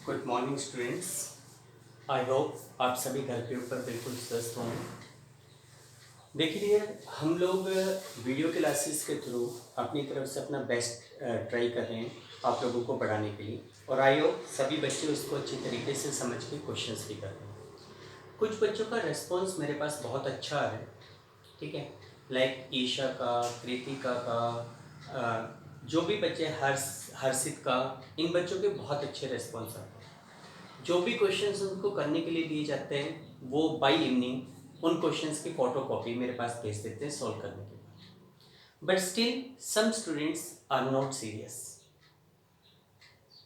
Good morning students. I hope आप सभी घर के ऊपर बिल्कुल स्वस्थ होंगे। देखिए, हम लोग वीडियो क्लासेस के थ्रू अपनी तरफ से अपना बेस्ट ट्राई कर रहे हैं आप लोगों को पढ़ाने के लिए, और आई होप सभी बच्चे उसको अच्छी तरीके से समझ के क्वेश्चंस भी कर रहे हैं। कुछ बच्चों का रेस्पॉन्स मेरे पास बहुत अच्छा आ रहा है, ठीक है। लाइक ईशा का, कृतिका का, जो भी बच्चे हर्षित का, इन बच्चों के बहुत अच्छे रेस्पॉन्स आते हैं। जो भी क्वेश्चंस उनको करने के लिए दिए जाते हैं वो बाय इवनिंग उन क्वेश्चंस की फोटो कॉपी मेरे पास भेज देते हैं सॉल्व करने के लिए। But still some students are not serious.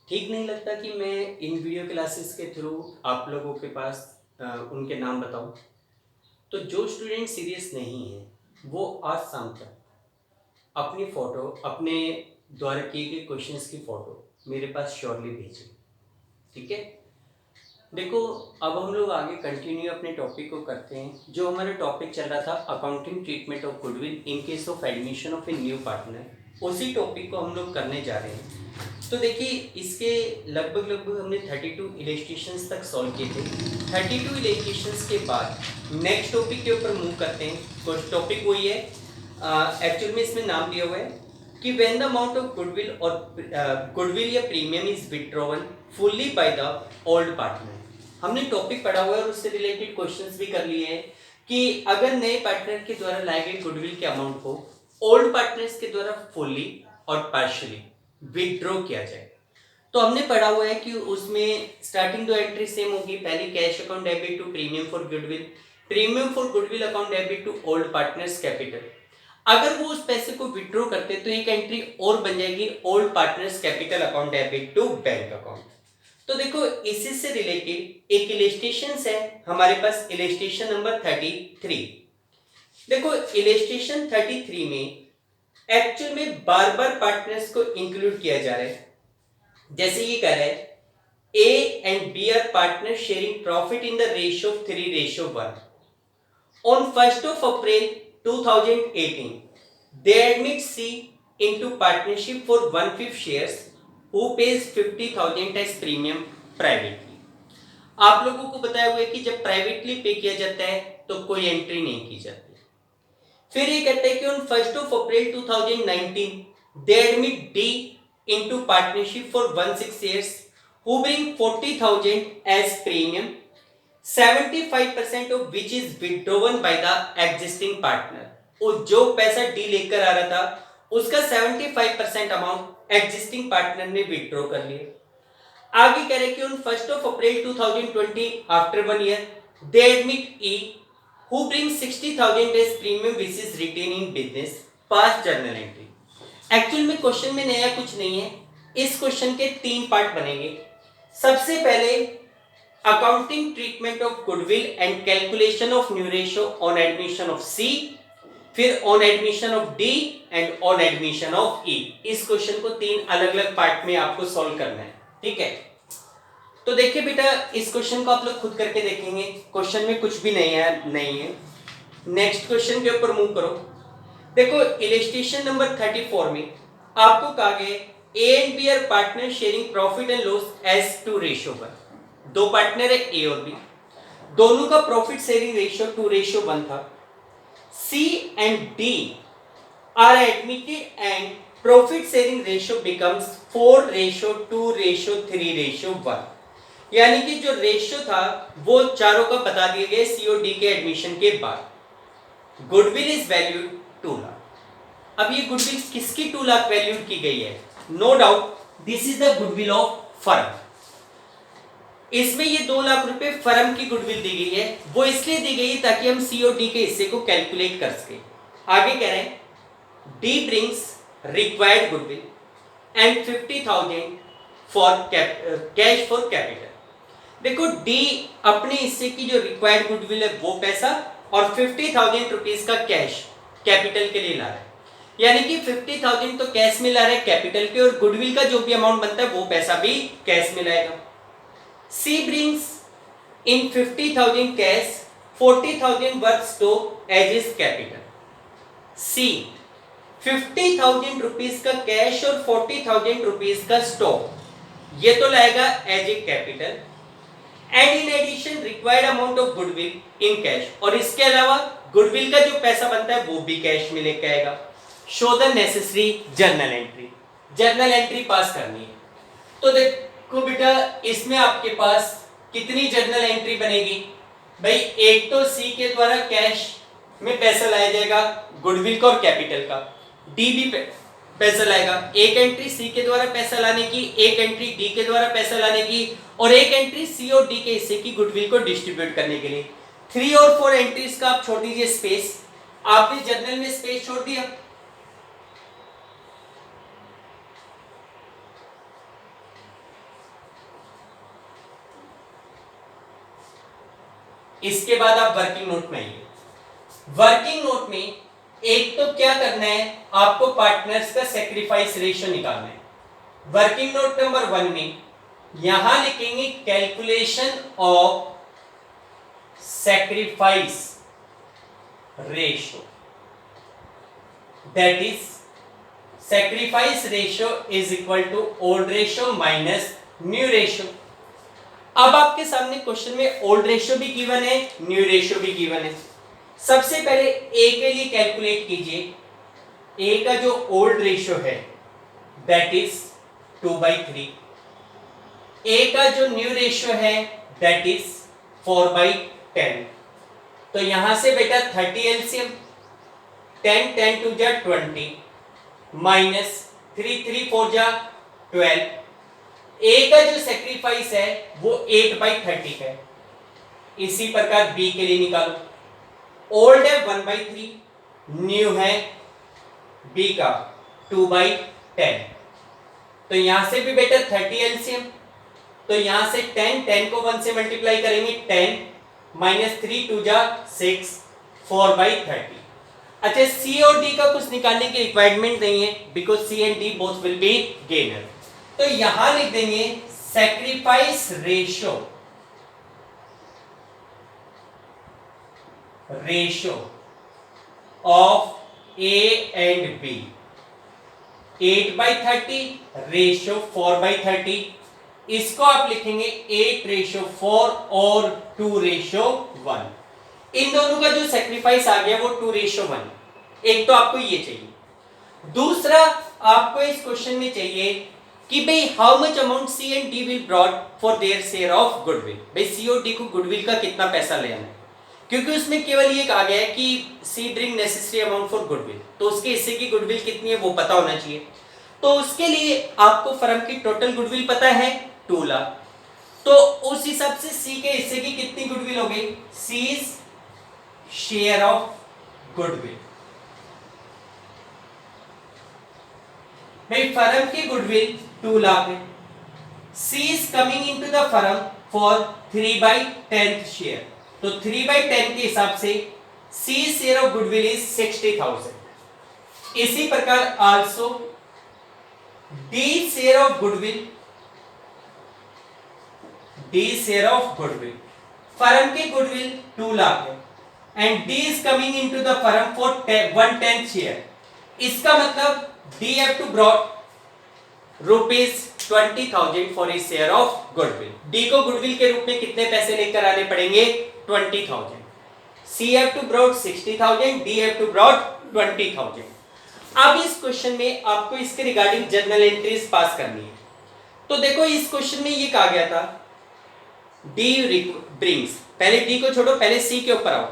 ठीक नहीं लगता कि मैं इन वीडियो क्लासेस के थ्रू आप लोगों के पास उनके नाम बताऊं। तो जो स्टूडेंट सीरियस नहीं है वो आज शाम तक अपनी फ़ोटो, अपने द्वारा किए गए क्वेश्चंस की फ़ोटो मेरे पास श्योरली भेजें, ठीक है। देखो, अब हम लोग आगे कंटिन्यू अपने टॉपिक को करते हैं। जो हमारा टॉपिक चल रहा था accounting treatment of goodwill in case of admission of a new partner, उसी टॉपिक को हम लोग करने जा रहे हैं। तो देखिए, इसके लगभग हमने 32 इलस्ट्रेशंस तक सॉल्व किए थे। 32 इलस्ट्रेशंस के बाद नेक्स्ट टॉपिक के ऊपर मूव करते हैं। कुछ टॉपिक वही है, एक्चुअल में इसमें नाम दिया हुआ है कि when the amount of goodwill या premium is withdrawn fully by the old partner. हमने टॉपिक पढ़ा हुआ है और उससे रिलेटेड क्वेश्चंस भी कर लिए हैं कि अगर नए पार्टनर के द्वारा लाए गए गुडविल के अमाउंट को ओल्ड पार्टनर्स के द्वारा फुल्ली और पार्शियली विथड्रॉ किया जाए, तो हमने पढ़ा हुआ है कि उसमें स्टार्टिंग दो एंट्री सेम होगी। पहली cash account debit to premium for goodwill, premium for goodwill account debit to old partners capital. अगर वो उस पैसे को विथड्रॉ करते तो एक एंट्री और बन जाएगी old partners capital account debit to bank account. तो देखो, इसी से रिलेटेड एक इलस्ट्रेशन है हमारे पास, इलस्ट्रेशन नंबर 33। देखो, इलस्ट्रेशन 33 में एक्चुअल में बार बार पार्टनर्स को इंक्लूड किया जा रहा है। जैसे ये कह रहा है A and B are partner sharing profit in the ratio of 3:1। On 1st of April 2018 they admit C into partnership for 1/5 shares who pays 50,000 as premium privately। आप लोगों को बताया हुआ है कि जब प्राइवेटली पे किया जाता है तो कोई एंट्री नहीं की जाती। फिर ये कहता है कि on 1st of April 2019 they admit D into partnership for 1/6 shares who bring 40,000 as premium, 75% of which is withdrawn by the existing partner। और जो पैसा डी लेकर आ रहा था उसका 75% अमाउंट एग्जिस्टिंग पार्टनर ने विथड्रॉ कर लिया। आगे कह रहे कि on 1st of April 2020 after 1 year they admit E who brings 60,000 as premium which is retained in business past journal entry। Actual में क्वेश्चन में नया कुछ नहीं है। इस क्वेश्चन के 3 पार्ट बनेंगे। सबसे पहले accounting treatment of goodwill and calculation of new ratio on admission of C, फिर on admission of D and on admission of E. इस क्वेश्चन को 3 अलग अलग पार्ट में आपको सॉल्व करना है, ठीक है। तो देखिए बेटा, इस क्वेश्चन को आप लोग खुद करके देखेंगे, क्वेश्चन में कुछ भी नहीं है। नेक्स्ट क्वेश्चन के ऊपर मूव करो। देखो, इलस्ट्रेशन नंबर 34 में आपको कहा गया A and B are partner sharing profit and loss as 2:1। दो पार्टनर है ए और बी, दोनों का प्रॉफिट शेयरिंग रेशियो 2:1 था। C and D are admitted and profit sharing ratio becomes 4:2:3:1। यानी कि जो रेशियो था वो चारों का बता दिए गए सी और डी के एडमिशन के बाद। Goodwill is valued 2 lakh. अब ये गुडविल किसकी 2 लाख वैल्यूड की गई है? No doubt this is the goodwill of firm. इसमें ये 2 लाख रुपए फर्म की गुडविल दी गई है। वो इसलिए दी गई है ताकि हम सी और डी के हिस्से को कैलकुलेट कर सके। आगे कह रहे हैं D brings required goodwill and 50,000 for cash for capital. देखो, डी अपने हिस्से की जो रिक्वायर्ड गुडविल है वो पैसा और 50,000 रुपीज का कैश कैपिटल के लिए ला रहा है। यानी कि 50,000 तो कैश में ला रहा है कैपिटल के, और गुडविल का जो भी अमाउंट बनता है वो पैसा भी कैश में लाएगा। C brings in 50,000 cash, 40,000 worth stock as is capital. C 50,000 rupees का कैश और 40,000 रुपीज का स्टॉक ये तो लाएगा as a capital, and in addition required amount of goodwill in cash, और इसके अलावा गुडविल का जो पैसा बनता है वो भी कैश में लेके आएगा। Show the necessary journal entry, journal entry पास करनी है। तो देखो बेटा, इसमें आपके पास कितनी जर्नल एंट्री बनेगी भाई? एक तो सी के द्वारा कैश में पैसा लाया जाएगा गुडविल का और कैपिटल का, डी भी पैसा लाएगा। एक एंट्री सी के द्वारा पैसा लाने की, एक एंट्री डी के द्वारा पैसा लाने की, और एक एंट्री सी और डी के हिस्से की गुडविल को डिस्ट्रीब्यूट करने के लिए। 3 और 4 एंट्रीज का आप छोड़ दीजिए स्पेस, आपने जर्नल में स्पेस छोड़ दिया। इसके बाद आप वर्किंग नोट में आइए। वर्किंग नोट में एक तो क्या करना है, आपको पार्टनर्स का सेक्रीफाइस रेशियो निकालना है। वर्किंग नोट नंबर 1 में यहां लिखेंगे calculation of sacrifice ratio, that is sacrifice ratio is equal to old ratio minus new ratio. अब आपके सामने क्वेश्चन में ओल्ड रेशियो भी गिवन है, न्यू रेशियो भी गिवन है। सबसे पहले ए के लिए कैलकुलेट कीजिए। ए का जो ओल्ड रेशियो है दैट इज 2/3, ए का जो न्यू रेशियो है दैट इज 4/10। तो यहां से बेटा 30 एलसीएम, 10 10 2 जा 20 माइनस 3 3 4 जा 12। ए का जो सेक्रीफाइस है वो 8/30 है। इसी प्रकार बी के लिए निकालो। ओल्ड है 1/3, न्यू है बी का 2/10। तो यहां से भी बेटा 30 एलसीएम, तो यहां से 10 10 को 1 से मल्टीप्लाई करेंगे 10 माइनस 3 2 जा 6 4/30। अच्छा, सी और डी का कुछ निकालने की रिक्वायरमेंट नहीं है because C and D both will be gainer. तो यहां लिख देंगे sacrifice ratio of A and B 8/30 ratio 4/30। इसको आप लिखेंगे 8:4 और 2:1। इन दोनों का जो सैक्रिफाइस आ गया वो 2:1। एक तो आपको ये चाहिए, दूसरा आपको इस क्वेश्चन में चाहिए कि भाई how much amount C and D will brought for their share of goodwill. भाई सी और डी को गुडविल का कितना पैसा लेना है, क्योंकि उसमें केवल ये कहा गया है कि सी ड्रिंग नेसेसरी अमाउंट फॉर गुडविल, तो उसके हिस्से की गुडविल कितनी है वो पता होना चाहिए। तो उसके लिए आपको फर्म की टोटल गुडविल पता है 2 लाख, तो उस हिसाब से सी के हिस्से की कितनी गुडविल हो गई, सीज शेयर ऑफ गुडविल। भाई फर्म की गुडविल 2 लाख है, C is coming into the firm for 3/10 share, तो 3/10 के हिसाब से C share of goodwill is 60,000। इसी प्रकार also D share of goodwill, D share of goodwill, firm की गुडविल 2 लाख है and D is coming into the firm for 1/10 share. इसका मतलब D have to brought ₹20,000 for his share of goodwill. D को goodwill के रूप में कितने पैसे लेकर आने पड़ेंगे, 20,000। C have to brought 60,000, D have to brought 20,000। अब इस क्वेश्चन में आपको इसके रिगार्डिंग जर्नल एंट्रीज पास करनी है। तो देखो इस क्वेश्चन में ये कहा गया था डी ब्रिंग्स, पहले डी को छोड़ो, पहले सी के ऊपर आओ।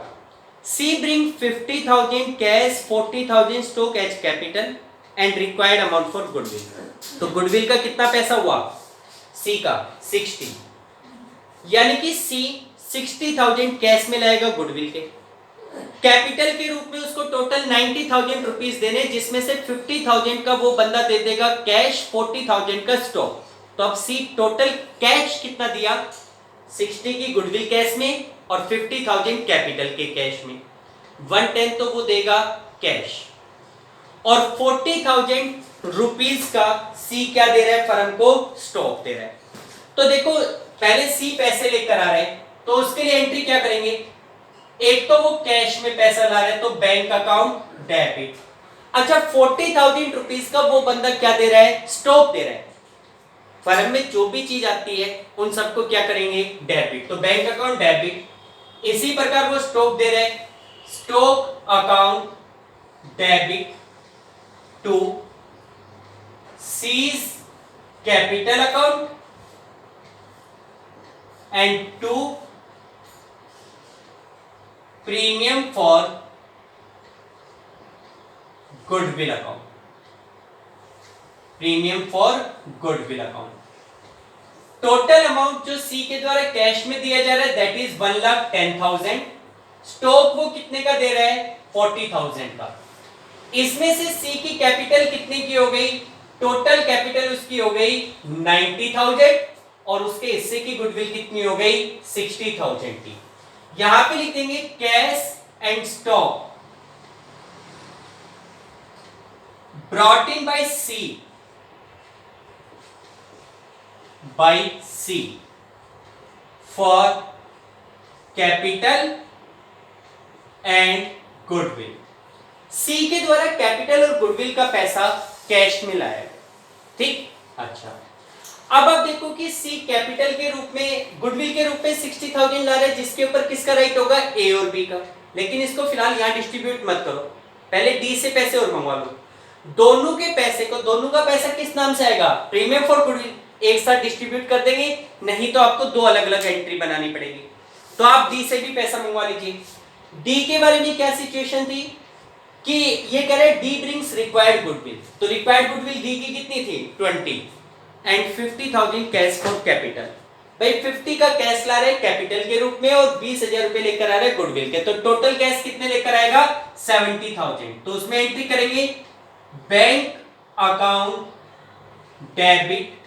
C bring 50,000 cash, 40,000 stock as capital and required amount for goodwill. तो गुडविल का कितना पैसा हुआ, सी का 60, यानी कि सी 60,000 कैश में लाएगा गुडविल के, कैपिटल के रूप में उसको टोटल 90,000 रुपीज देने, जिसमें से 50,000 का वो बंदा दे देगा कैश, 40,000 का स्टॉक। तो अब सी टोटल कैश कितना दिया, 60 की गुडविल कैश में और 50,000 कैपिटल के कैश में, 1/10 तो वो देगा कैश, और 40,000 रुपीज का सी क्या दे रहा है फर्म को, स्टॉक दे रहा है। तो देखो पहले सी पैसे लेकर आ रहे हैं, तो उसके लिए एंट्री क्या करेंगे, एक तो वो कैश में पैसा ला रहे हैं तो बैंक अकाउंट डेबिट। अच्छा 40,000 रुपीज का वो बंदा क्या दे रहा है, स्टॉक दे रहा है, फर्म में जो भी चीज आती है उन सबको क्या करेंगे, डेबिट। तो बैंक अकाउंट डेबिट। इसी प्रकार वो स्टॉक दे रहे हैं, stock account debit to C's capital account and to premium for goodwill account, premium for goodwill account. Total amount जो सी के द्वारा कैश में दिया जा रहा है दैट इज 1,10,000। स्टॉक वो कितने का दे रहा है, 40,000 का। इसमें से सी की कैपिटल कितने की हो गई, टोटल कैपिटल उसकी हो गई 90,000 और उसके हिस्से की गुडविल कितनी हो गई, 60,000 की। यहां पे लिख देंगे cash and stock brought in by C for capital and goodwill. C के द्वारा कैपिटल और गुडविल का पैसा कैश में लाया, ठीक। अच्छा, अब आप देखो कि सी कैपिटल के रूप में, गुडविल के रूप में 60,000 ला रहा है, जिसके ऊपर किसका राइट होगा, ए और बी का। लेकिन इसको फिलहाल यहां डिस्ट्रीब्यूट मत करो, पहले डी से पैसे और मंगवा लो। दोनों के पैसे को, दोनों का पैसा किस नाम से आएगा, प्रीमियम फॉर गुडविल, एक साथ डिस्ट्रीब्यूट कर देंगे, नहीं तो आपको दो अलग अलग एंट्री बनानी पड़ेगी। तो आप डी से भी पैसा मंगवा लीजिए। डी के बारे में क्या सिचुएशन थी कि ये कह रहे डी ब्रिंग्स रिक्वायर्ड गुडविल, तो रिक्वायर्ड गुडविल डी की कितनी थी, 20 एंड 50,000 कैश फॉर कैपिटल। भाई 50 का कैश ला रहे कैपिटल के रूप में और 20,000 रुपए लेकर आ रहे गुडविल के, तो टोटल कैश कितने लेकर आएगा, 70,000। तो उसमें एंट्री करेंगे bank account debit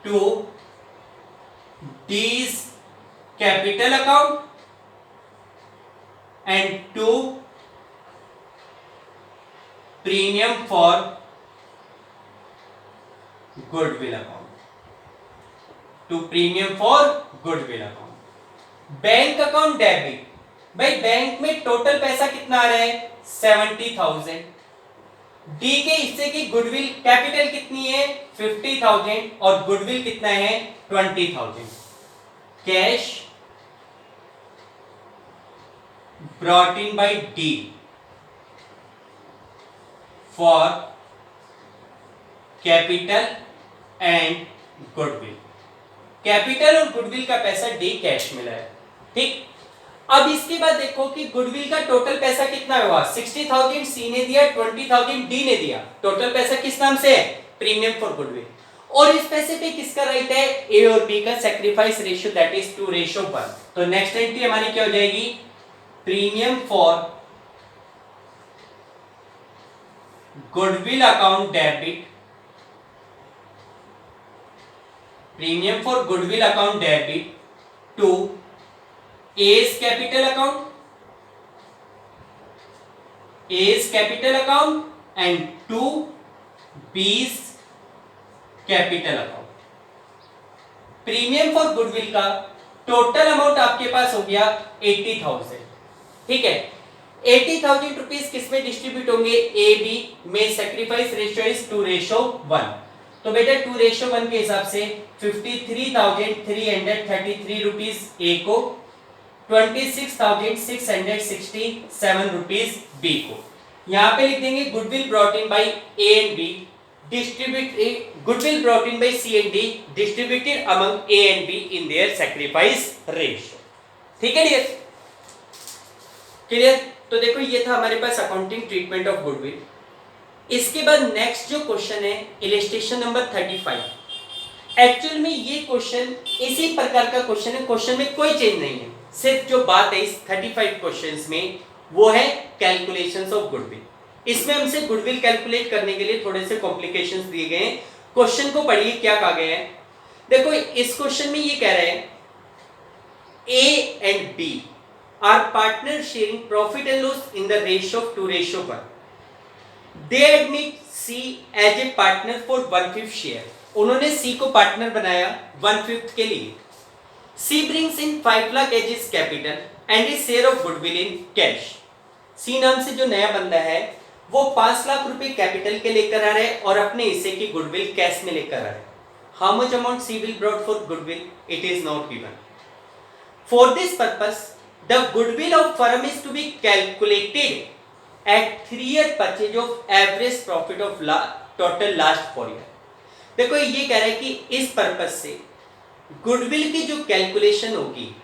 to D's capital account and to premium for goodwill account, to premium for goodwill account. Bank account debit, भाई बैंक में टोटल पैसा कितना आ रहा है, 70,000। डी के हिस्से की गुडविल कैपिटल कितनी है, 50,000 और गुडविल कितना है, 20,000। Cash brought in bye D for capital and goodwill. Capital और गुडविल का पैसा डी कैश मिला है, ठीक। अब इसके बाद देखो कि गुडविल का टोटल पैसा कितना हुआ, 60,000 सी ने दिया, 20,000 डी ने दिया। टोटल पैसा किस नाम से है, प्रीमियम फॉर गुडविल। और इस पैसे पे किसका राइट है, ए और बी का सैक्रिफाइस रेशियो दैट इज 2:1। तो नेक्स्ट एंट्री हमारी क्या हो जाएगी, premium for goodwill account debit, premium for goodwill account debit to A's capital account, A's capital account and to B's capital account. Premium for goodwill का total amount आपके पास हो गया 80,000, ठीक है। 80,000 रुपीज किसमें डिस्ट्रीब्यूट होंगे, ए बी में सैक्रिफाइस रेशियो इज 2:1। तो बेटा 2:1 के हिसाब से 53,333 रुपीज ए को, 26,667 रुपीज बी को। यहां पे लिख देंगे goodwill brought in by A and B distribute, goodwill brought in by C and D distributed among A and B in their sacrifice ratio, ठीक है डियर, क्लियर। तो देखो ये था हमारे पास अकाउंटिंग ट्रीटमेंट ऑफ गुडविल। इसके बाद नेक्स्ट जो क्वेश्चन है इलस्ट्रेशन नंबर 35। एक्चुअल में ये क्वेश्चन इसी प्रकार का क्वेश्चन है, क्वेश्चन में कोई चेंज नहीं है, सिर्फ जो बात है इस 35 क्वेश्चंस में वो है कैलकुलेशंस ऑफ गुडविल। इसमें हमसे गुडविल कैलकुलेट करने के लिए थोड़े से कॉम्प्लिकेशंस दिए गए हैं। क्वेश्चन को पढ़िए क्या कहा गया है। देखो इस क्वेश्चन में ये कह रहे हैं A and B are partner sharing profit and loss in the ratio of 2:1। They admit C as a partner for 1/5 share. उन्होंने सी को पार्टनर बनाया 1/5 के लिए। C brings in 5 lakh as is capital and is share of goodwill in cash. C नाम से जो नया बंदा है वो 5 लाख रुपए कैपिटल के लेकर आ रहे हैं और अपने हिस्से की गुडविल कैश में लेकर आ रहे हैं। how much amount C will brought for goodwill? It is not given. For this purpose, the goodwill of firm is to be calculated at 3-year purchase of average profit of total last 4 year. देखो ये कह रहा है कि इस purpose से goodwill की जो कैलकुलेशन होगी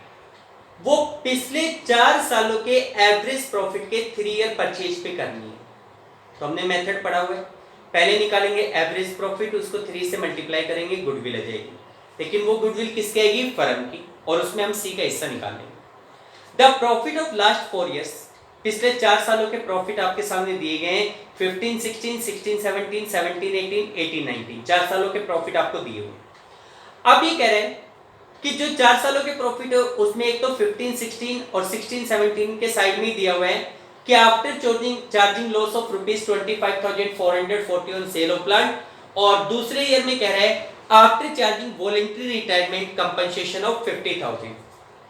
वो पिछले 4 सालों के एवरेज प्रॉफिट के 3 ईयर परचेज पे करनी है। तो हमने मेथड पढ़ा हुआ है, पहले निकालेंगे एवरेज प्रॉफिट, उसको 3 से मल्टीप्लाई करेंगे, गुडविल आ जाएगी। लेकिन वो गुडविल किसकी आएगी? फर्म की, और उसमें हम सी का हिस्सा निकालेंगे। The profit of last 4 years, पिछले 4 सालों के प्रॉफिट आपके सामने दिए गए हैं, 15, 16, 16, 17, 17, 18, 18, 19, 4 सालों के प्रॉफिट आपको दिए हुए। अब ये कह रहे हैं कि जो 4 सालों के प्रॉफिट है उसमें एक तो 15, 16 और 16, 17 के साइड में दिया हुआ है कि after charging loss of ₹25,440 on sale of plant, और दूसरे ईयर में कह रहा है after charging voluntary retirement compensation of 50,000।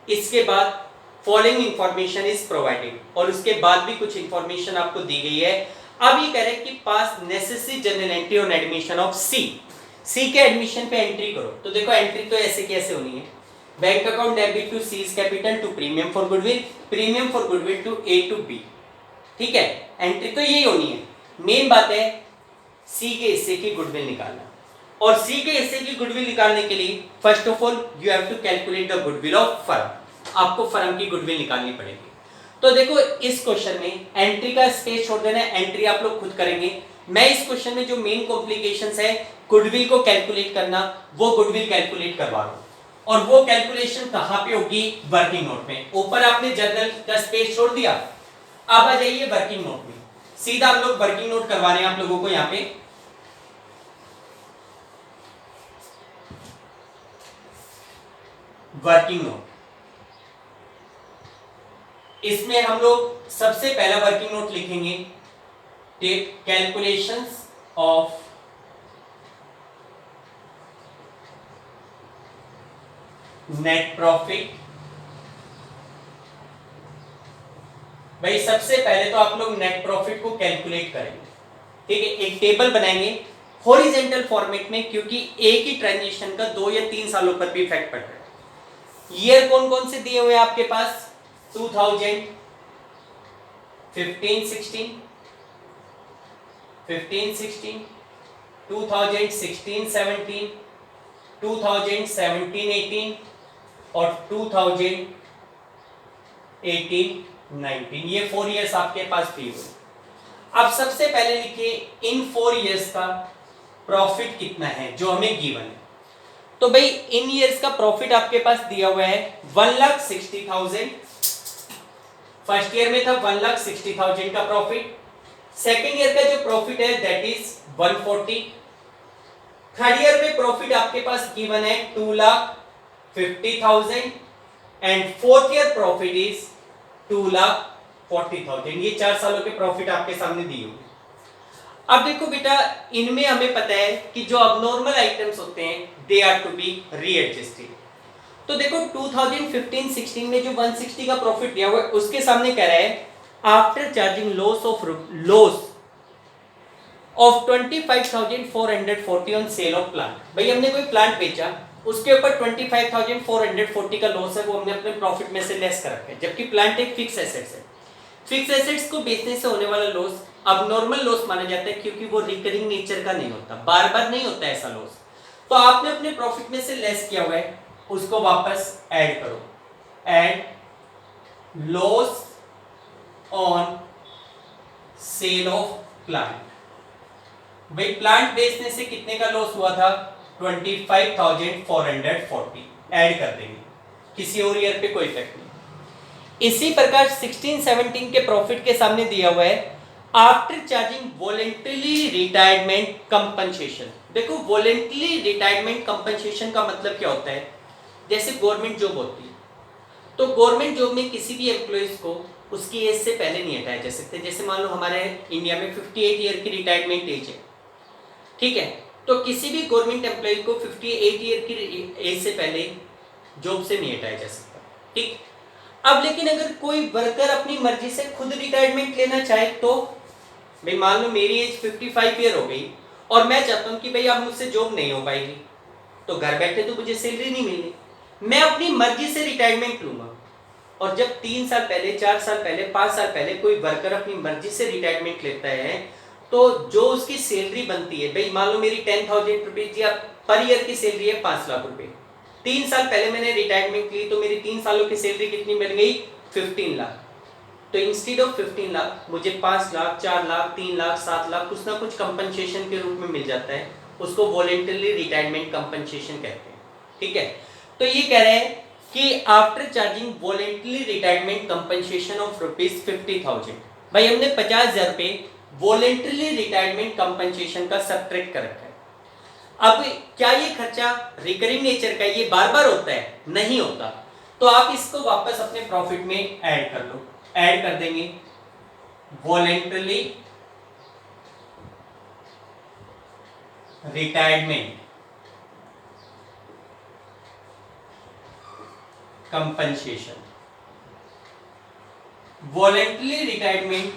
इसके बाद फॉलोइंग इंफॉर्मेशन इज प्रोवाइडेड, और उसके बाद भी कुछ इंफॉर्मेशन आपको दी गई है। अब ये कह रहे हैं कि pass necessary journal entry on admission of C के एडमिशन पे एंट्री करो। तो देखो एंट्री तो ऐसे कैसे होनी है, bank account debit to C's capital to premium for goodwill, premium for goodwill to A to B. ठीक है, एंट्री तो यही होनी है। मेन बात है सी के हिस्से की गुडविल निकालना, और सी के हिस्से की गुडविल निकालने के लिए first of all you have to calculate the goodwill of firm. आपको फर्म की गुडविल निकालनी पड़ेगी। तो देखो इस क्वेश्चन में एंट्री का स्पेस छोड़ देना है, एंट्री आप लोग खुद करेंगे। मैं इस क्वेश्चन में जो मेन कॉम्प्लिकेशंस है गुडविल को कैलकुलेट करना, वो गुडविल कैलकुलेट करवा रहा हूं, और वो कैलकुलेशन कहां पे होगी? वर्किंग नोट में। ऊपर आपने जर्नल का स्पेस छोड़ दिया, अब आ जाइए वर्किंग नोट में। सीधा हम लोग वर्किंग नोट करवा रहे हैं आप लोगों को। यहां पे वर्किंग नोट, इसमें हम लोग सबसे पहला वर्किंग नोट लिखेंगे, कैलकुलेशंस ऑफ नेट प्रॉफिट। भाई सबसे पहले तो आप लोग नेट प्रॉफिट को कैलकुलेट करेंगे। ठीक है, एक टेबल बनाएंगे हॉरिजॉन्टल फॉर्मेट में, क्योंकि एक ही ट्रांजिशन का 2 या 3 सालों पर भी इफेक्ट पड़ रहा है। ईयर कौन कौन से दिए हुए हैं आपके पास? 2015, 16, 15, 16, 2016, 17, 2017, 18 और 2018, 19, ये 4 इयर्स आपके पास दिए हुए। अब सबसे पहले लिखिए इन 4 इयर्स का प्रॉफिट कितना है जो हमें गिवन है। तो भाई इन इयर्स का प्रॉफिट आपके पास दिया हुआ है 1,60,000। फर्स्ट ईयर में था 1,60,000 का प्रॉफिट। सेकेंड ईयर का जो प्रॉफिट है दैट इज 140। थर्ड ईयर में प्रॉफिट आपके पास गिवन है 2,50,000 and fourth year profit is 2,40,000। ये 4 सालों के प्रॉफिट आपके सामने दिए हुए। अब देखो बेटा, इनमें हमें पता है कि जो अबनॉर्मल आइटम्स होते हैं दे आर टू बी रीएडजस्टेड। तो देखो 2015-16 में जो 160 का प्रॉफिट दिया हुआ है उसके सामने कह रहा है after charging loss of 25,440 on sale of plant. भाई हमने कोई प्लांट बेचा, उसके ऊपर 25,440 का लॉस है, वो हमने अपने प्रॉफिट में से लेस कर रखा है, जबकि प्लांट एक फिक्स एसेट्स है। फिक्स एसेट्स को बेचने से होने वाला लॉस अबनॉर्मल लॉस माना जाता है, क्योंकि वो रिकरिंग नेचर का नहीं होता, बार बार नहीं होता ऐसा लॉस। तो आपने अपने प्रॉफिट में से लेस किया हुआ है, उसको वापस ऐड करो। Add loss on sale of plant. भाई प्लांट बेचने से कितने का लॉस हुआ था? 25,440 ऐड कर देंगे, किसी और ईयर पे कोई इफेक्ट नहीं। इसी प्रकार 16-17 के प्रॉफिट के सामने दिया हुआ है after charging voluntary retirement compensation. देखो वॉलंटरी रिटायरमेंट कंपनसेशन का मतलब क्या होता है? जैसे गवर्नमेंट जॉब होती है, तो गवर्नमेंट जॉब में किसी भी एम्प्लॉइज को उसकी एज से पहले नहीं हटाया जा सकता। जैसे मान लो हमारे इंडिया में 58 ईयर की रिटायरमेंट एज है, ठीक है, तो किसी भी गवर्नमेंट एम्प्लॉय को 58 ईयर की एज से पहले जॉब से नहीं हटाया जा सकता। ठीक, अब लेकिन अगर कोई वर्कर अपनी मर्जी से खुद रिटायरमेंट लेना चाहे तो भाई मान लो मेरी एज 55 ईयर हो गई और मैं चाहता हूं कि भाई अब मुझसे जॉब नहीं हो पाएगी, तो घर बैठे तो मुझे सैलरी नहीं मिलनी, मैं अपनी मर्जी से रिटायरमेंट लूंगा। और जब 3 साल पहले, 4 साल पहले, 5 साल पहले कोई वर्कर अपनी मर्जी से रिटायरमेंट लेता है, तो जो उसकी सैलरी बनती है, भाई मान लो मेरी 10,000 रुपीज या पर ईयर की सैलरी है 5 लाख रुपए, 3 साल पहले मैंने रिटायरमेंट ली, तो मेरी 3 सालों की सैलरी कितनी बन गई? 15 लाख। तो इंस्टीड ऑफ 15 लाख मुझे 5 लाख, 4 लाख, 3 लाख, 7 लाख कुछ ना कुछ कंपनसेशन के रूप में मिल जाता है, उसको वॉलंटरी रिटायरमेंट कंपनसेशन कहते हैं। ठीक है, तो ये कह रहे हैं कि after charging voluntary retirement compensation of ₹50,000, भाई हमने 50,000 रुपए वॉलंटरी रिटायरमेंट कंपनसेशन का सब्ट्रैक्ट कर रखा है। अब क्या ये खर्चा रिकरिंग नेचर का, ये बार बार होता है? नहीं होता। तो आप इसको वापस अपने प्रॉफिट में ऐड कर लो, ऐड कर देंगे voluntary retirement compensation, voluntary retirement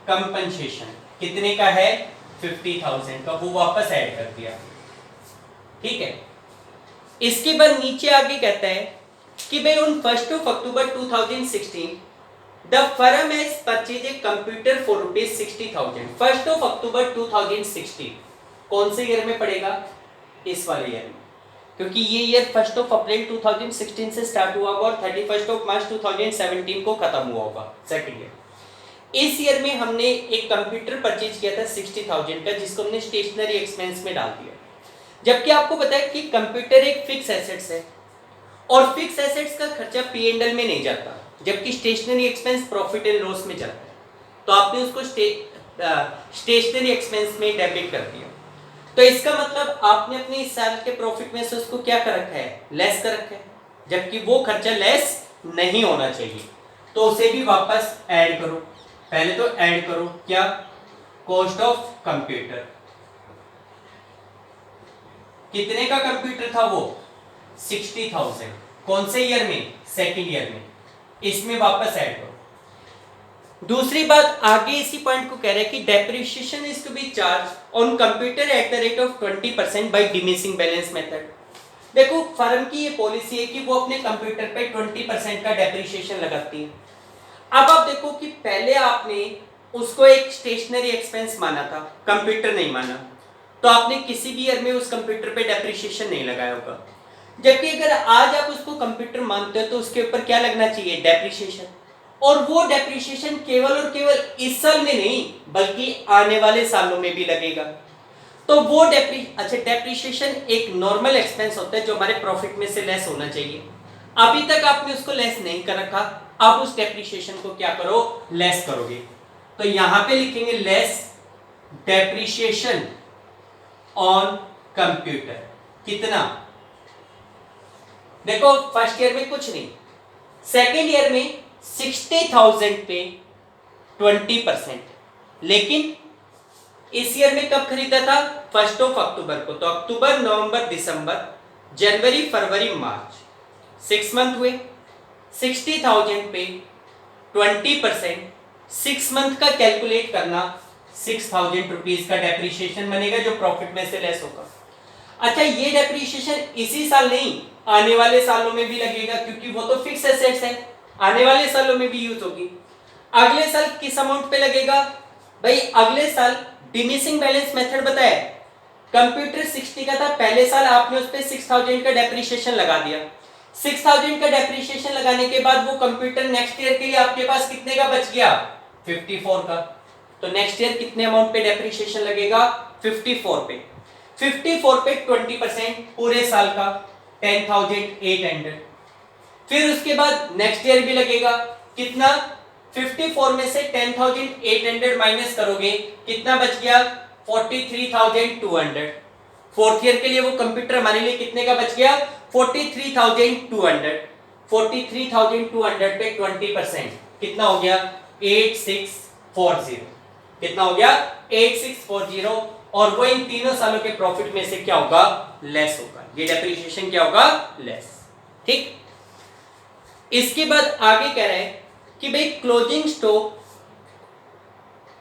compensation कितने का है? 50,000 का, वो वापस ऐड कर दिया। ठीक है, इसके बाद नीचे आगे कहता है कि भाई on 1 October 2016 the firm has purchase a computer for ₹60,000। 1 अक्टूबर 2016 कौन से ईयर में पड़ेगा? इस वाले ईयर में, क्योंकि ये ईयर 1 अप्रैल 2016 से स्टार्ट हुआ होगा और 31 मार्च 2017 को खत्म हुआ होगा, सेकंड ईयर। इस ईयर में हमने एक कंप्यूटर परचेज किया था 60,000 का, जिसको हमने स्टेशनरी एक्सपेंस में डाल दिया। जबकि आपको पता है कि कंप्यूटर एक फिक्स एसेट्स है और फिक्स एसेट्स का खर्चा P&L में नहीं जाता, जबकि stationery expense profit and loss में जाता है। तो आपने उसको स्टेशनरी एक्सपेंस में डेबिट कर दिया। तो इसका मतलब आपने अपने इस साल के प्रॉफिट में से उसको क्या कर रखा है? लेस कर रखा है, जबकि वो खर्चा लेस नहीं होना चाहिए। तो उसे भी वापस ऐड करो। पहले तो ऐड करो क्या? Cost of computer. कितने का कंप्यूटर था वो? 60,000। कौन से ईयर में? सेकंड ईयर में। इसमें वापस ऐड करो। दूसरी बात, आगे इसी पॉइंट को कह रहे हैं कि depreciation is to be charge on computer at the rate of 20% by diminishing balance method. देखो, फर्म की ये पॉलिसी है कि वो अपने कंप्यूटर पे 20% का डेप्रिसिएशन लगाती है। अब आप देखो कि पहले आपने उसको एक स्टेशनरी एक्सपेंस माना था, कंप्यूटर नहीं माना, तो आपने किसी भी ईयर में उस कंप्यूटर पे डेप्रिसिएशन नहीं लगाया होगा। जबकि अगर आज आप उसको कंप्यूटर मानते हो तो उसके ऊपर क्या लगना चाहिए? डेप्रिसिएशन। और वो डेप्रिसिएशन केवल और केवल इस साल में नहीं बल्कि आने वाले सालों में भी लगेगा। तो वो डेप्रिसिएशन एक नॉर्मल एक्सपेंस होता है जो हमारे प्रॉफिट में से लेस होना चाहिए। अभी तक आपने उसको लेस नहीं कर रखा, अब उस डेप्रिसिएशन को क्या करो? लेस करोगे। तो यहां पे लिखेंगे लेस डेप्रिसिएशन ऑन कंप्यूटर। कितना? देखो, फर्स्ट ईयर में कुछ नहीं, सेकेंड ईयर में 60,000 पे 20%, लेकिन इस ईयर में कब खरीदा था? 1 अक्टूबर को। तो अक्टूबर, नवंबर, दिसंबर, जनवरी, फरवरी, मार्च, 6 मंथ हुए। 60,000 पे 20%, 6 मंथ का कैलकुलेट करना, 6,000 रुपीज का डेप्रिसिएशन बनेगा जो प्रॉफिट में से लेस होगा। अच्छा, ये डेप्रिसिएशन इसी साल नहीं, आने वाले सालों में भी लगेगा, क्योंकि वो तो फिक्स एसेट्स है, आने वाले सालों में भी यूज होगी। अगले साल किस अमाउंट पे लगेगा? भाई अगले साल डिमिनिशिंग बैलेंस मेथड बताया, कंप्यूटर 60 का था, पहले साल आपने उस पे 6,000 का डेप्रिसिएशन लगा दिया। 6,000 का डेप्रिसिएशन लगाने के बाद वो कंप्यूटर नेक्स्ट ईयर के लिए आपके पास कितने का बच गया? 54 का। तो नेक्स्ट ईयर कितने अमाउंट पे डेप्रिसिएशन लगेगा? 54 पे। 54 पे 20% पूरे साल का 10,800। फिर उसके बाद नेक्स्ट ईयर भी लगेगा, कितना? 54 में से 10,800 माइनस करोगे, कितना बच गया? 43,200। फोर्थ ईयर के लिए वो कंप्यूटर हमारे लिए कितने का बच गया? 43,200। 43,200 पे 20% कितना हो गया? 8640। कितना हो गया? 8640। और वो इन तीनों सालों के प्रॉफिट में से क्या होगा? लेस होगा। ये डेप्रिसिएशन क्या होगा? लेस। ठीक। इसके बाद आगे कह रहे हैं कि भाई क्लोजिंग स्टॉक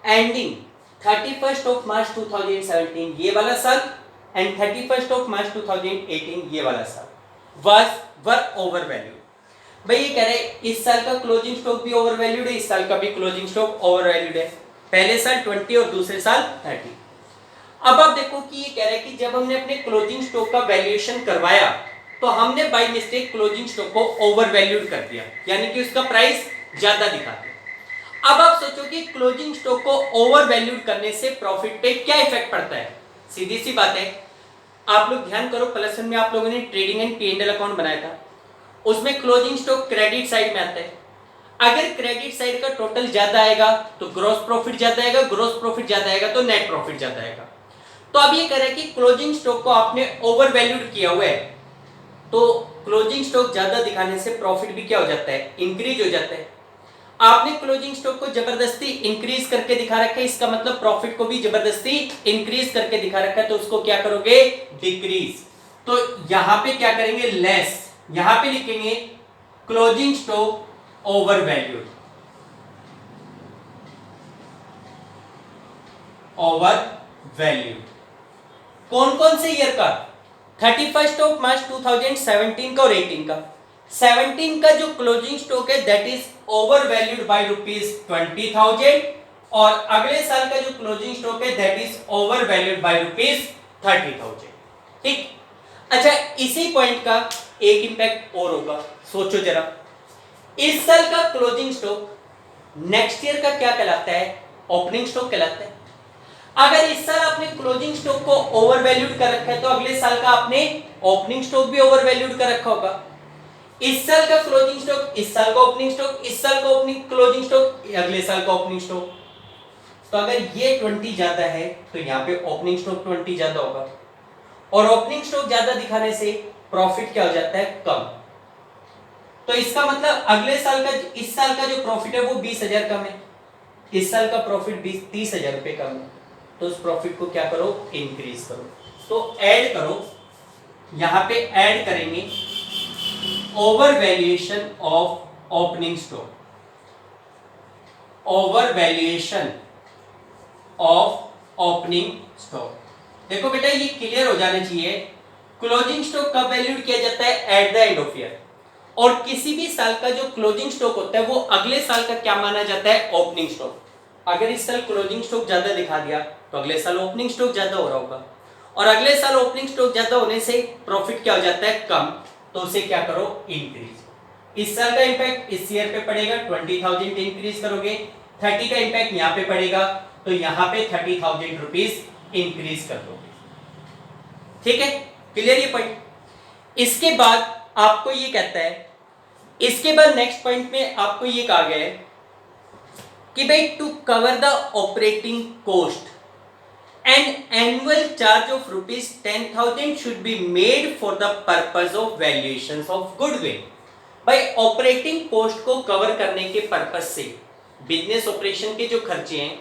एंडिंग 31 मार्च 2017, ये वाला साल एंड 31st ऑफ मार्च 2018 ये वाला साल वर ओवर वैल्यूड। भाई ये कह रहे हैं इस साल का क्लोजिंग स्टॉक भी ओवर वैल्यूड है, इस साल का भी क्लोजिंग स्टॉक ओवर वैल्यूड है, पहले साल 20 और दूसरे साल 30। अब आप देखो कि ये कह रहे हैं कि जब हमने अपने क्लोजिंग स्टॉक का वैल्यूएशन करवाया तो हमने बाय मिस्टेक क्लोजिंग स्टॉक को ओवर वैल्यूड कर दिया, यानी कि उसका प्राइस ज्यादा दिखा दिया। अब आप सोचो कि क्लोजिंग स्टॉक को ओवर वैल्यूड करने से प्रॉफिट पे क्या इफेक्ट पड़ता है। सीधी सी बात है, आप लोग ध्यान करो, प्लस वन में आप लोगों ने ट्रेडिंग एंड P&L अकाउंट बनाया था, उसमें क्लोजिंग स्टॉक क्रेडिट साइड में आता है। अगर क्रेडिट साइड का टोटल ज्यादा आएगा तो ग्रॉस प्रॉफिट ज्यादा आएगा, ग्रॉस प्रॉफिट ज्यादा आएगा तो नेट प्रॉफिट ज्यादा आएगा। तो अब ये कह रहा है कि क्लोजिंग स्टॉक को आपने ओवर वैल्यूड किया हुआ है, तो क्लोजिंग स्टॉक ज्यादा दिखाने से प्रॉफिट भी क्या हो जाता है, इंक्रीज हो जाता है। आपने क्लोजिंग स्टॉक को जबरदस्ती इंक्रीज करके दिखा रखा है, इसका मतलब प्रॉफिट को भी जबरदस्ती इंक्रीज करके दिखा रखा है, तो उसको क्या करोगे, डिक्रीज। तो यहां पे क्या करेंगे, लेस, यहां पे लिखेंगे closing stock over valued, over valued. कौन कौन से ईयर का, 31st ऑफ मार्च 2017 का और 18 का। 17 का जो क्लोजिंग स्टॉक है that is over valued bye ₹20,000 और अगले साल का जो क्लोजिंग स्टॉक है that is over valued bye ₹30,000। ठीक, अच्छा इसी पॉइंट का एक इंपैक्ट और होगा, सोचो जरा, इस साल का क्लोजिंग स्टॉक नेक्स्ट ईयर का क्या कहलाता है, ओपनिंग स्टॉक कहलाता है। अगर इस साल आपने क्लोजिंग स्टॉक को ओवर वैल्यूड कर रखा है तो अगले साल का आपने ओपनिंग स्टॉक भी ओवर वैल्यूड कर रखा होगा। इस साल का क्लोजिंग स्टॉक, इस साल का ओपनिंग स्टॉक, इस साल का ओपनिंग क्लोजिंग स्टॉक, अगले साल का ओपनिंग स्टॉक। तो अगर ये 20 ज्यादा है तो यहाँ पे ओपनिंग स्टॉक 20 ज्यादा होगा, और ओपनिंग स्टॉक ज्यादा दिखाने से प्रॉफिट क्या हो जाता है, कम। तो इसका मतलब अगले साल का, इस साल का जो प्रॉफिट है वो 20,000 कम है, इस साल का प्रॉफिट 30,000 रुपए कम है, तो उस प्रॉफिट को क्या करो, इंक्रीज करो। तो ऐड करो, यहां पे ऐड करेंगे over valuation of opening stock, over valuation of opening stock. देखो बेटा ये क्लियर हो जाना चाहिए, क्लोजिंग स्टॉक कब वैल्यूड किया जाता है, at the end of year, और किसी भी साल का जो क्लोजिंग स्टॉक होता है वो अगले साल का क्या माना जाता है, ओपनिंग स्टॉक। अगर इस साल क्लोजिंग स्टॉक ज्यादा दिखा दिया तो अगले साल ओपनिंग स्टॉक ज्यादा हो रहा होगा, और अगले साल ओपनिंग स्टॉक ज्यादा होने से प्रॉफिट क्या हो जाता है, कम, तो उसे क्या करो, इंक्रीज। इस साल का इंपैक्ट इस ईयर पे पड़ेगा, 20,000 इंक्रीज करोगे, 30 का इंपैक्ट यहाँ पे पड़ेगा तो यहाँ पे 30,000 रुपीज इंक्रीज कर दोगे। ठीक है, क्लियर ये पॉइंट। इसके बाद आपको ये कहता है, इसके बाद नेक्स्ट पॉइंट में आपको ये कहा गया है कि भाई to cover the operating cost an annual charge of ₹10,000 should be made for the purpose of valuation of goodwill. भाई ऑपरेटिंग कॉस्ट को कवर करने के पर्पज से, बिजनेस ऑपरेशन के जो खर्चे हैं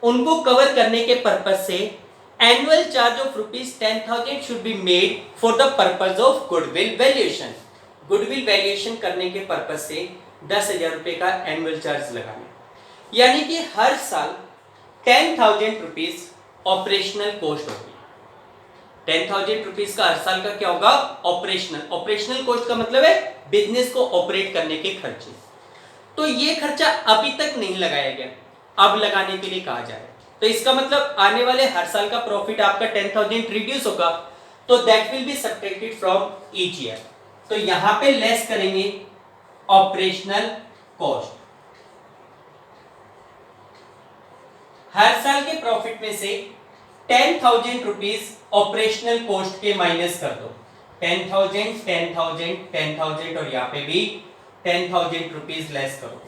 उनको कवर करने के पर्पज से annual charge of ₹10,000 should be made for the purpose of goodwill valuation. Goodwill valuation करने के पर्पज से 10,000 रुपए का एनुअल चार्ज लगाना, यानी कि हर साल 10,000 रुपीज ऑपरेशनल कॉस्ट होगी। 10,000 रुपीज का हर साल का क्या होगा, ऑपरेशनल। ऑपरेशनल कॉस्ट का मतलब है बिजनेस को ऑपरेट करने के खर्चे। तो ये खर्चा अभी तक नहीं लगाया गया, अब लगाने के लिए कहा जा रहा है। तो इसका मतलब आने वाले हर साल का प्रॉफिट आपका 10,000 रिड्यूस होगा, तो that will be subtracted from each year. तो यहां पे लेस करेंगे ऑपरेशनल कॉस्ट, हर साल के प्रॉफिट में से 10,000 रुपीज ऑपरेशनल कॉस्ट के माइनस कर दो, 10,000 10,000 10,000 और यहाँ पे भी 10,000 रुपीज लेस करो।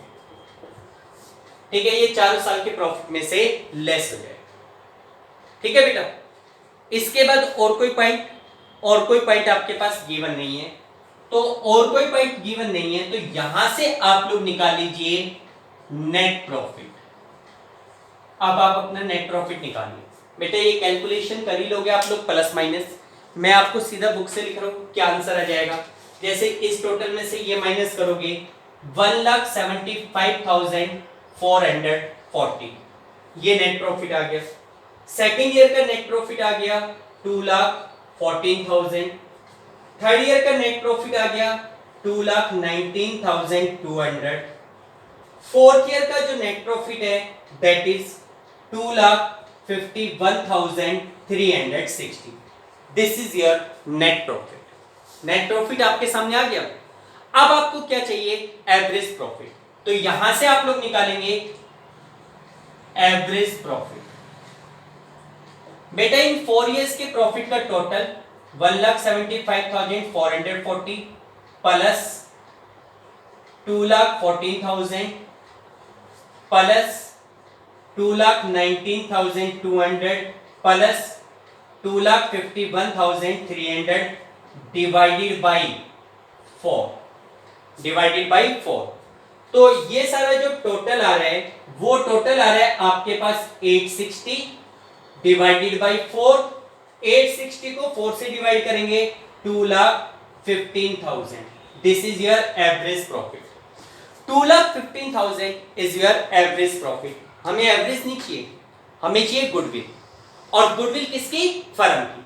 ठीक है, ये चारों साल के प्रॉफिट में से लेस हो जाए। ठीक है बेटा, इसके बाद और कोई पॉइंट, और कोई पॉइंट आपके पास गिवन नहीं है, तो और कोई पॉइंट गिवन नहीं है तो यहां से आप लोग निकाल लीजिए नेट प्रॉफिट। अब आप अपना नेट प्रॉफिट निकालिए बेटा, ये कैलकुलेशन कर ही लोगे आप लोग प्लस माइनस, मैं आपको सीधा बुक से लिख रहा हूं क्या आंसर आ जाएगा। जैसे इस टोटल में से ये माइनस करोगे 1,75,440, ये नेट प्रॉफिट आ गया। सेकेंड ईयर का नेट प्रॉफिट आ गया 2,14,000। थर्ड ईयर का नेट प्रॉफिट आ गया 2,19,200। फोर्थ ईयर का जो नेट प्रॉफिट है that is 2,51,360। This is your net profit. Net profit आपके सामने आ गया। अब आपको क्या चाहिए? Average profit. तो यहां से आप लोग निकालेंगे एवरेज प्रॉफिट। बेटा इन 4 इयर्स के प्रॉफिट का total 1,75,440 plus 2,14,000 plus 2,19,200 plus 2,51,300 divided by 4। तो ये सारा जो टोटल आ रहा है वो टोटल आ रहा है आपके पास 860 डिवाइडेड बाई 4। 860 को 4 से डिवाइड करेंगे 2,15,000। This is your average profit. 2,15,000 is your average profit. हमें एवरेज नहीं चाहिए, हमें चाहिए गुडविल। और गुडविल किसकी? फर्म की।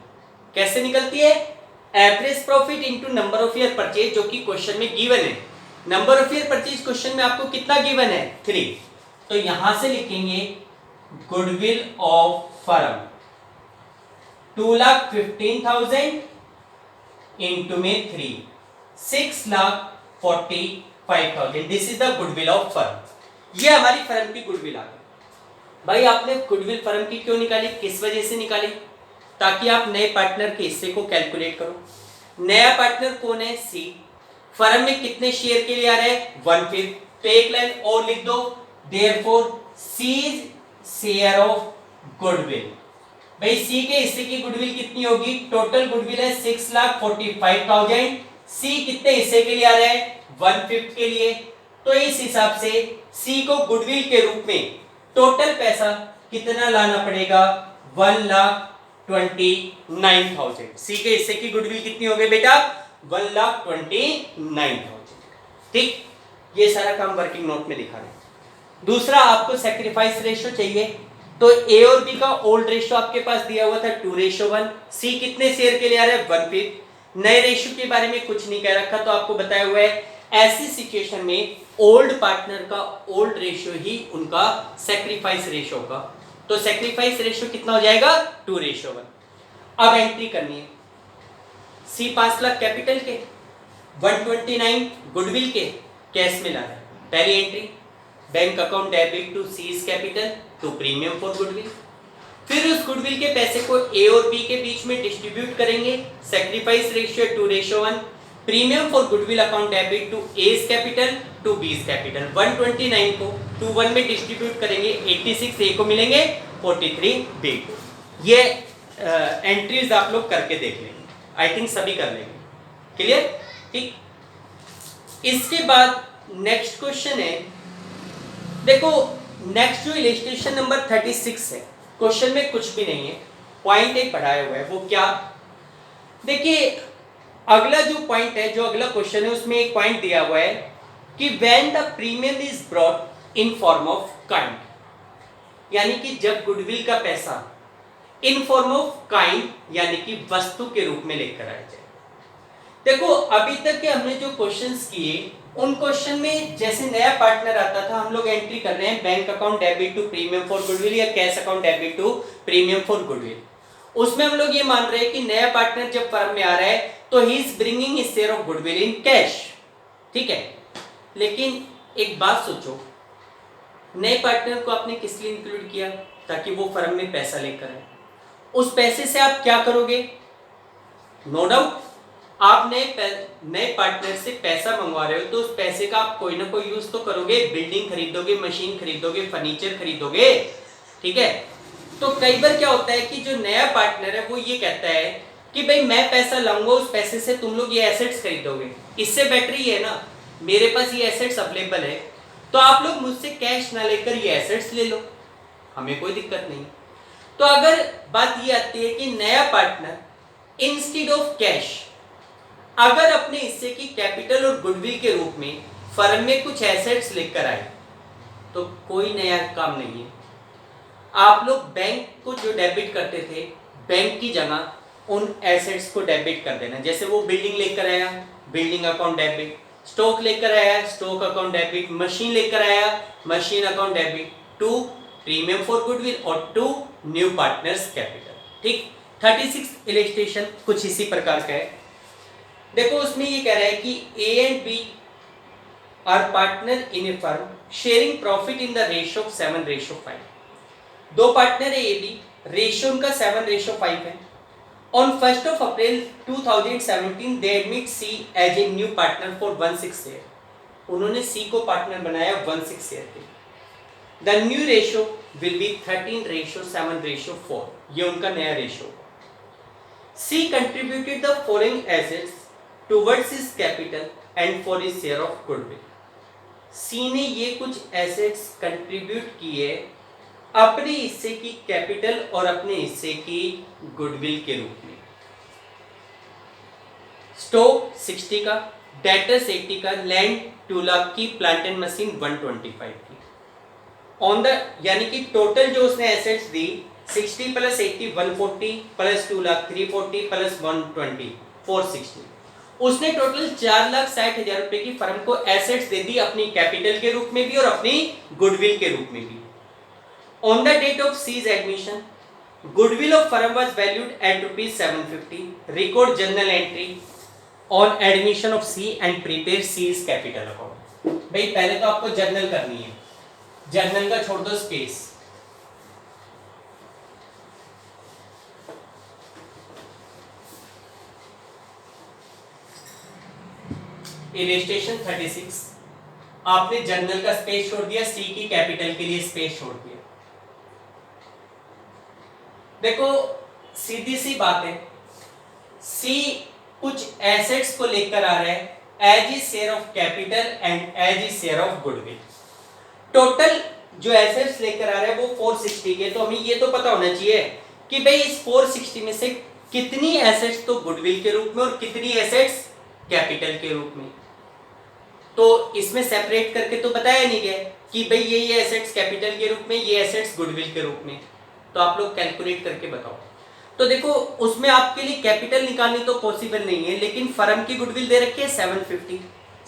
कैसे निकलती है? Average profit into number of year purchase, जो कि क्वेश्चन में गिवन है। Number of year purchase question में आपको कितना गिवन है? 3। तो यहां से लिखेंगे गुडविल ऑफ फर्म 2,15,000 इंटू में 3 6,45,000। This is the goodwill of firm. ये हमारी फर्म की गुडविल आ गई। भाई आपने गुडविल फर्म की क्यों निकाली, किस वजह से निकाली? ताकि आप नए पार्टनर के हिस्से को कैलकुलेट करो। नया पार्टनर कौन है? सी। फर्म में कितने शेयर के लिए आ रहे हैं? 1/5। तो एक लाइन और लिख दो, therefore C is share of goodwill. भाई सी के हिस्से की गुडविल कितनी होगी? टोटल गुडविल है 6,45,000। सी कितने हिस्से के लिए आ रहा है? 1/5 के लिए। तो इस हिसाब से सी को गुडविल के रूप में टोटल पैसा कितना लाना पड़ेगा? 1,29,000। सी के हिस्से की गुडविल कितनी हो गई बेटा? 1,29,000। ठीक, ये सारा काम वर्किंग नोट में दिखा रहे हैं। दूसरा आपको सैक्रिफाइस रेशियो चाहिए। तो ए और बी का ओल्ड रेशियो आपके पास दिया हुआ था 2:1। सी कितने शेयर के लिए आ रहा है? 1/5। नए रेशियो के बारे में कुछ नहीं कह रखा, तो आपको बताया हुआ है ऐसी सिचुएशन में ओल्ड पार्टनर का ओल्ड रेशियो ही उनका सैक्रिफाइस रेशियो होगा। तो सैक्रिफाइस रेशियो कितना हो जाएगा? 2:1। अब एंट्री करनी है। सी 5 लाख कैपिटल के, 129 गुडविल के, कैश में ला रहा है। पहली entry, bank account debit to C's capital to premium for goodwill. फिर उस गुडविल के पैसे को ए और बी के बीच में डिस्ट्रीब्यूट करेंगे। Sacrifice ratio 2:1। Premium for goodwill account debit to A's capital to B's capital. 129 को 2:1 में डिस्ट्रीब्यूट करेंगे, 86 ए को मिलेंगे, 43 बी को। ये एंट्रीज आप लोग करके देख लेंगे, आई थिंक सभी कर लेंगे। क्लियर? ठीक। इसके बाद नेक्स्ट क्वेश्चन है, देखो नेक्स्ट जो इलस्ट्रेशन नंबर 36 है, क्वेश्चन में कुछ भी नहीं है, पॉइंट एक पढ़ाया हुआ है। वो क्या? देखिए अगला जो पॉइंट है, जो अगला क्वेश्चन है, उसमें एक पॉइंट दिया हुआ है कि when the premium is brought in form of kind, यानी कि जब गुडविल का पैसा इन फॉर्म ऑफ काइंड यानी कि वस्तु के रूप में लेकर आया जाए। देखो अभी तक के हमने जो क्वेश्चंस किए, उन क्वेश्चन में जैसे नया पार्टनर आता था, हम लोग एंट्री कर रहे हैं bank account debit to premium for goodwill या cash account debit to premium for goodwill. उसमें हम लोग ये मान रहे हैं कि नया पार्टनर जब फर्म में आ रहा है तो he is bringing his share of goodwill in cash. ठीक है, लेकिन एक बात सोचो, नए पार्टनर को आपने किस लिए इंक्लूड किया? ताकि वो फर्म में पैसा लेकर आए। उस पैसे से आप क्या करोगे? नो डाउट आप नए पार्टनर से पैसा मंगवा रहे हो, तो उस पैसे का आप कोई ना कोई यूज तो करोगे। बिल्डिंग खरीदोगे, मशीन खरीदोगे, फर्नीचर खरीदोगे। ठीक है, तो कई बार क्या होता है कि जो नया पार्टनर है वो ये कहता है कि भाई मैं पैसा लाऊंगा, उस पैसे से तुम लोग ये एसेट्स खरीदोगे। इससे बेटर ही है ना, मेरे पास ये एसेट्स अवेलेबल है, तो आप लोग मुझसे कैश ना लेकर ये एसेट्स ले लो, हमें कोई दिक्कत नहीं। तो अगर बात ये आती है कि नया पार्टनर इंस्टेड ऑफ कैश अगर अपने हिस्से की कैपिटल और गुडविल के रूप में फर्म में कुछ एसेट्स लेकर आए, तो कोई नया काम नहीं है। आप लोग बैंक को जो डेबिट करते थे, बैंक की जगह उन एसेट्स को डेबिट कर देना। जैसे वो बिल्डिंग लेकर आया, बिल्डिंग अकाउंट डेबिट, स्टॉक लेकर आया, स्टॉक अकाउंट डेबिट, मशीन लेकर आया, machine account debit, to premium for goodwill और टू न्यू पार्टनर्स कैपिटल। ठीक, 36 इलस्ट्रेशन कुछ इसी प्रकार का है। देखो उसमें ये कह रहा है कि A and B are partner in a firm sharing profit in the ratio of 7:5। दो पार्टनर है ए बी, रेशियो उनका 7:5 है। On 1st of April 2017, they admit C as a new partner for 1/6 share. उन्होंने C को partner बनाया 1/6 share के। The new ratio will be 13:7:4। ये उनका नया ratio. C contributed the following assets towards his capital and for his share of goodwill. C ने ये कुछ एसेट्स कंट्रीब्यूट किए अपने हिस्से की कैपिटल और अपने हिस्से की गुडविल के रूप में। स्टॉक 60 का, डेटर्स 80 का, लैंड 2 लाख की, प्लांट एंड मशीन 125 की। ऑन द यानी कि टोटल जो उसने एसेट्स दी 60 प्लस 80 140 प्लस 2 लाख 340 प्लस 120 460। उसने टोटल 4,60,000 रुपए की फर्म को एसेट्स दे दी, अपनी कैपिटल के रूप में भी और अपनी गुडविल के रूप में भी। On the date of C's admission, goodwill of firm was valued at ₹750. Record journal entry on admission of C and prepare C's capital account। भाई पहले तो आपको जर्नल करनी है, जर्नल का छोड़ दो स्पेस। इलस्ट्रेशन 36, आपने जर्नल का स्पेस छोड़ दिया, सी की कैपिटल के लिए स्पेस छोड़ दिया। देखो सीधी सी बात है, सी कुछ एसेट्स को लेकर आ रहा है as E share of capital and as E share of goodwill. Total जो एसेट्स लेकर आ रहा है वो 460 के। तो हमें ये तो पता होना चाहिए कि भाई इस 460 में से कितनी एसेट्स तो गुडविल के रूप में और कितनी एसेट्स कैपिटल के रूप में। तो इसमें सेपरेट करके तो बताया नहीं गया कि भाई ये एसेट्स कैपिटल के रूप में, ये एसेट्स गुडविल के रूप में। तो आप लोग कैलकुलेट करके बताओ। तो देखो उसमें आपके लिए कैपिटल निकालनी तो पॉसिबल नहीं है, लेकिन फर्म की गुडविल दे रखी है 750।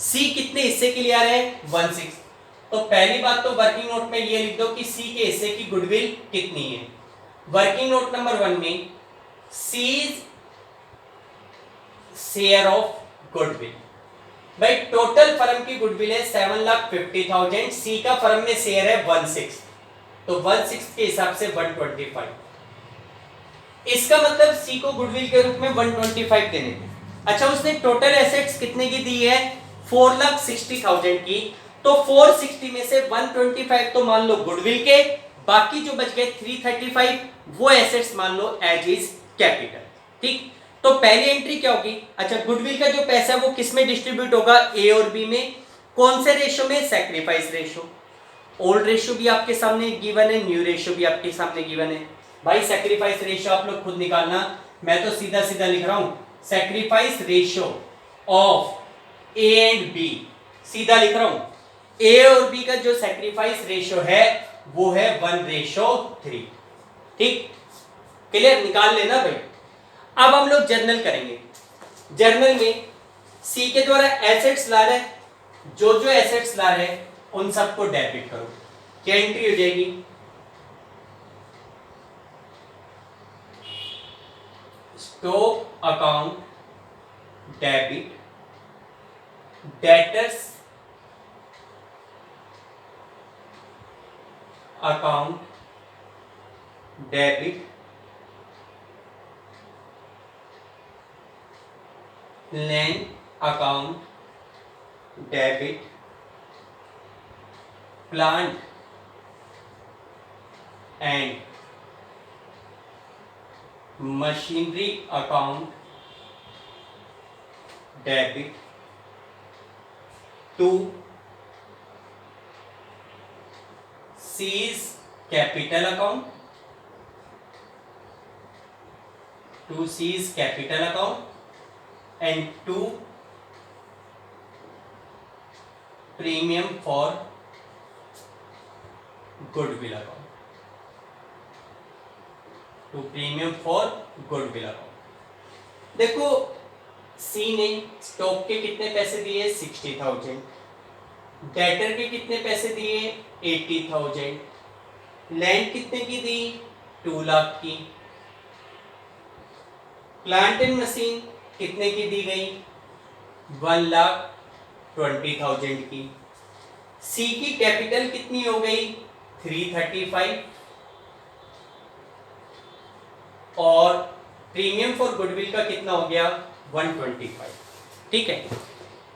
सी कितने हिस्से के लिए आ रहे हैं 1/6। तो पहली बात तो वर्किंग नोट में ये लिख दो कि सी के हिस्से की गुडविल कितनी है। वर्किंग नोट नंबर 1 में सीज शेयर ऑफ गुडविल, भाई टोटल फर्म की गुडविल है 7,50,000, सी का फर्म में शेयर है 1/6, तो 1/6 के हिसाब से 125। इसका मतलब सी को गुडविल के रूप में 125 देने थे। अच्छा उसने टोटल एसेट्स कितने की दी है 4,60,000 की। तो 460 में से 125 तो मान लो गुडविल के, बाकी जो बच गए 335 वो एसेट्स मान लो एज इज कैपिटल। ठीक, तो पहली एंट्री क्या होगी। अच्छा गुडविल का जो पैसा है वो किस में डिस्ट्रीब्यूट होगा, ए और बी में। कौन से रेशियो में, सैक्रिफाइस रेशियो। ओल्ड रेशियो भी आपके सामने गिवन है, न्यू रेशियो भी आपके सामने गिवन है। भाई सैक्रिफाइस रेशियो आप लोग खुद निकालना, मैं तो सीधा सीधा लिख रहा हूं sacrifice ratio of A and B, सीधा लिख रहा हूं। ए और बी का जो सैक्रिफाइस रेशियो है वो है 1:3। ठीक, क्लियर, निकाल लेना भाई। अब हम लोग जर्नल करेंगे। जर्नल में सी के द्वारा एसेट्स ला रहे, जो जो एसेट्स ला रहे उन सबको डेबिट करो। क्या एंट्री हो जाएगी, stock account debit, debtors account debit, land account debit, plant and machinery account debit to C's capital account, to C's capital account and to premium for goodwill account, to premium for goodwill account. देखो C ने stock के कितने पैसे दिए 60,000, debtor के कितने पैसे दिए 80,000, लैंड कितने की दी 2 लाख की, प्लांट एंड मशीन कितने की दी गई 1,20,000 की, सी की कैपिटल कितनी हो गई 335 और प्रीमियम फॉर गुडविल का कितना हो गया 125। ठीक है,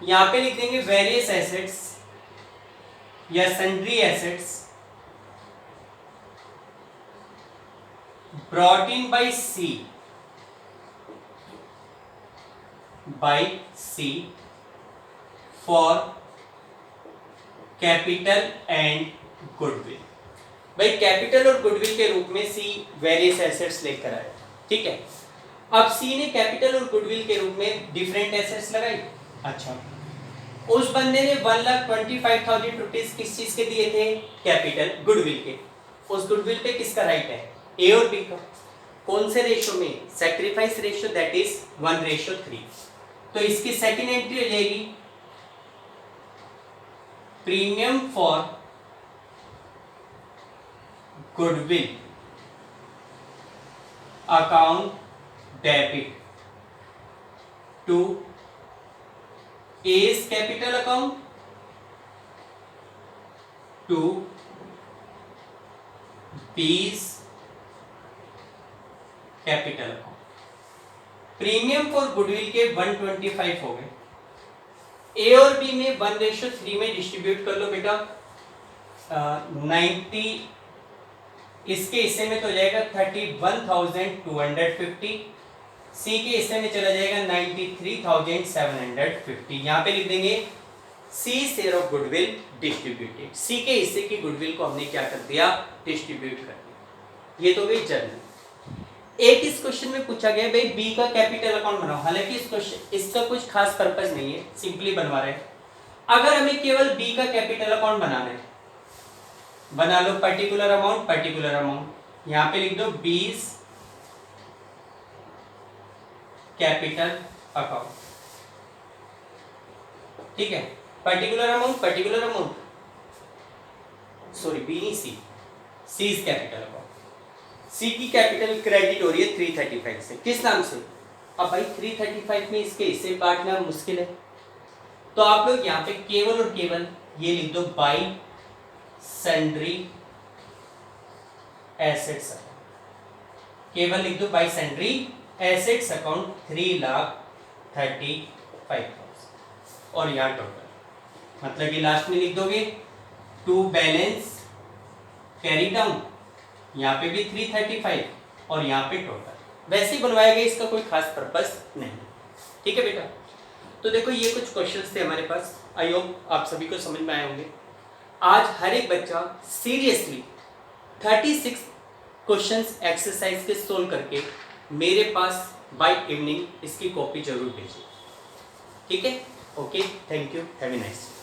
यहां पे लिख देंगे वेरियस एसेट्स या sundry assets brought in by C for capital and goodwill. भाई कैपिटल और गुडविल के रूप में सी वेरियस एसेट्स लेकर आया। ठीक है, अब सी ने कैपिटल और गुडविल के रूप में डिफरेंट एसेट्स लगाई। अच्छा, उस बंदे ने 1,25,000 रुपीज किस चीज के दिए थे कैपिटल गुडविल के। उस गुडविल पे किसका राइट है ए और बी का। कौन से रेशो में सैक्रिफाइस रेशो दैट इज 1:3। तो इसकी सेकंड एंट्री हो जाएगी premium for goodwill account debit to A's capital account to B's capital account. Premium for goodwill के 125 हो गए। ए और बी में 1:3 में डिस्ट्रीब्यूट कर लो बेटा। 90 इसके हिस्से में तो हो जाएगा 31,250, सी के हिस्से में चला जाएगा 93,750। यहां पे लिख देंगे सी शेयर ऑफ गुडविल डिस्ट्रीब्यूटेड। सी के हिस्से की गुडविल को हमने क्या कर दिया डिस्ट्रीब्यूट कर दिया। ये तो गई जर्नल। एक इस क्वेश्चन में पूछा गया भाई बी का कैपिटल अकाउंट बनाओ। हालांकि इस क्वेश्चन इसका कुछ खास पर्पस नहीं है, सिंपली बनवा रहे हैं। अगर हमें केवल बी का कैपिटल अकाउंट बनाना है, बना लो पर्टिकुलर अमाउंट। यहां पे लिख दो बी's कैपिटल अकाउंट। ठीक है, पर्टिकुलर अमाउंट सॉरी बी नहीं सी's कैपिटल अकाउंट। सी की कैपिटल क्रेडिट हो रही है 335 से। किस नाम से? अब भाई 335 में इसके हिस्से बांटना मुश्किल है, तो आप लोग यहाँ पे केवल और केवल ये लिख दो बाई सन्ड्री एसेट्स अकाउंट। केवल लिख दो बाई सन्ड्री एसेट्स अकाउंट 3,35,000 और यहाँ टोटल, मतलब ये लास्ट में लिख दोगे टू बैलेंस कैरी डाउन। यहाँ पे भी 335 और यहाँ पे टोटल। वैसे ही बनवाया गया, इसका कोई खास पर्पस नहीं। ठीक है बेटा, तो देखो ये कुछ क्वेश्चंस थे हमारे पास। आई होप आप सभी को समझ में आए होंगे। आज हर एक बच्चा सीरियसली 36 क्वेश्चंस एक्सरसाइज के सोल्व करके मेरे पास बाय इवनिंग इसकी कॉपी जरूर भेजिए। ठीक है, okay, thank you, have a nice day.